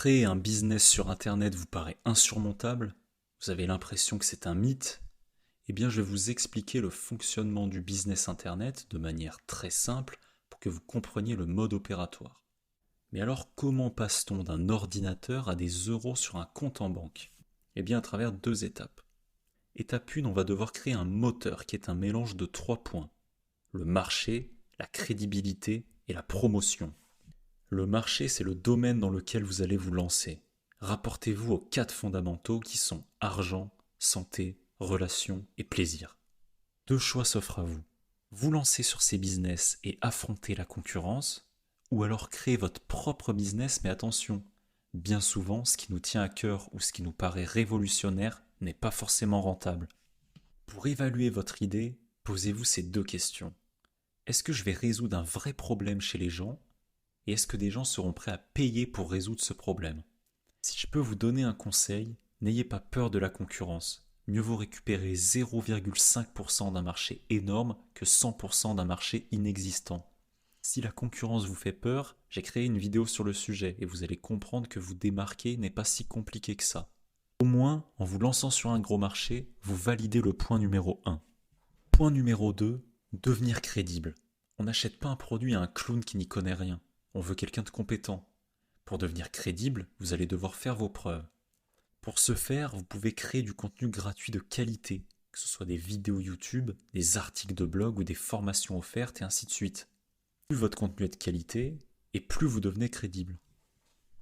Créer un business sur Internet vous paraît insurmontable, vous avez l'impression que c'est un mythe, eh bien je vais vous expliquer le fonctionnement du business Internet de manière très simple pour que vous compreniez le mode opératoire. Mais alors comment passe-t-on d'un ordinateur à des euros sur un compte en banque? Eh bien à travers deux étapes. Étape 1, on va devoir créer un moteur qui est un mélange de 3 points. Le marché, la crédibilité et la promotion. Le marché, c'est le domaine dans lequel vous allez vous lancer. Rapportez-vous aux 4 fondamentaux qui sont argent, santé, relations et plaisir. Deux choix s'offrent à vous. Vous lancer sur ces business et affronter la concurrence, ou alors créer votre propre business, mais attention, bien souvent, ce qui nous tient à cœur ou ce qui nous paraît révolutionnaire n'est pas forcément rentable. Pour évaluer votre idée, posez-vous ces deux questions. Est-ce que je vais résoudre un vrai problème chez les gens? Et est-ce que des gens seront prêts à payer pour résoudre ce problème? Si je peux vous donner un conseil, n'ayez pas peur de la concurrence. Mieux vaut récupérer 0,5% d'un marché énorme que 100% d'un marché inexistant. Si la concurrence vous fait peur, j'ai créé une vidéo sur le sujet et vous allez comprendre que vous démarquer n'est pas si compliqué que ça. Au moins, en vous lançant sur un gros marché, vous validez le point numéro 1. Point numéro 2, devenir crédible. On n'achète pas un produit à un clown qui n'y connaît rien. On veut quelqu'un de compétent. Pour devenir crédible, vous allez devoir faire vos preuves. Pour ce faire, vous pouvez créer du contenu gratuit de qualité, que ce soit des vidéos YouTube, des articles de blog ou des formations offertes et ainsi de suite. Plus votre contenu est de qualité, et plus vous devenez crédible.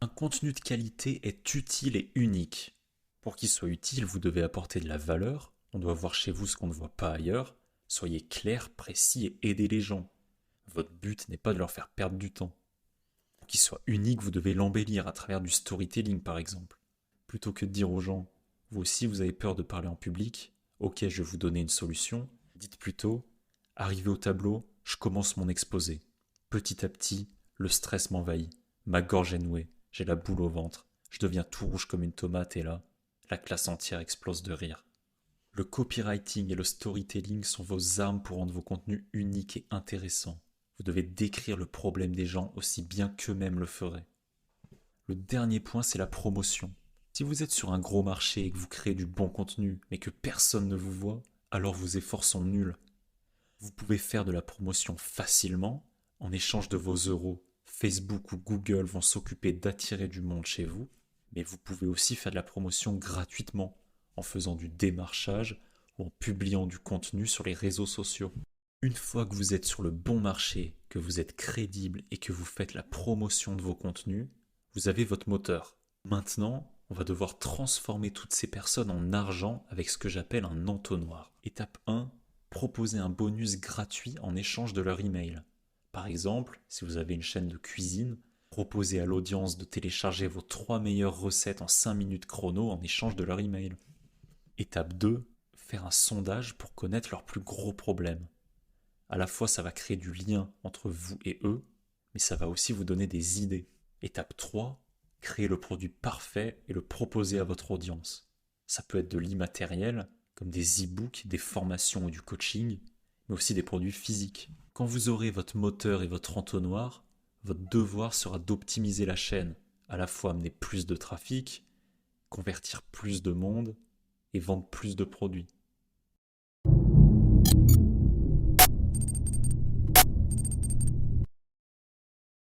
Un contenu de qualité est utile et unique. Pour qu'il soit utile, vous devez apporter de la valeur, on doit voir chez vous ce qu'on ne voit pas ailleurs, soyez clair, précis et aidez les gens. Votre but n'est pas de leur faire perdre du temps. Pour qu'il soit unique, vous devez l'embellir à travers du storytelling par exemple. Plutôt que de dire aux gens, vous aussi vous avez peur de parler en public, ok je vais vous donner une solution, dites plutôt, arrivé au tableau, je commence mon exposé. Petit à petit, le stress m'envahit, ma gorge est nouée, j'ai la boule au ventre, je deviens tout rouge comme une tomate et là, la classe entière explose de rire. Le copywriting et le storytelling sont vos armes pour rendre vos contenus uniques et intéressants. Vous devez décrire le problème des gens aussi bien qu'eux-mêmes le feraient. Le dernier point, c'est la promotion. Si vous êtes sur un gros marché et que vous créez du bon contenu, mais que personne ne vous voit, alors vos efforts sont nuls. Vous pouvez faire de la promotion facilement, en échange de vos euros. Facebook ou Google vont s'occuper d'attirer du monde chez vous, mais vous pouvez aussi faire de la promotion gratuitement, en faisant du démarchage ou en publiant du contenu sur les réseaux sociaux. Une fois que vous êtes sur le bon marché, que vous êtes crédible et que vous faites la promotion de vos contenus, vous avez votre moteur. Maintenant, on va devoir transformer toutes ces personnes en argent avec ce que j'appelle un entonnoir. Étape 1, proposer un bonus gratuit en échange de leur email. Par exemple, si vous avez une chaîne de cuisine, proposez à l'audience de télécharger vos 3 meilleures recettes en 5 minutes chrono en échange de leur email. Étape 2, faire un sondage pour connaître leurs plus gros problèmes. À la fois, ça va créer du lien entre vous et eux, mais ça va aussi vous donner des idées. Étape 3, créer le produit parfait et le proposer à votre audience. Ça peut être de l'immatériel, comme des e-books, des formations ou du coaching, mais aussi des produits physiques. Quand vous aurez votre moteur et votre entonnoir, votre devoir sera d'optimiser la chaîne, à la fois amener plus de trafic, convertir plus de monde et vendre plus de produits.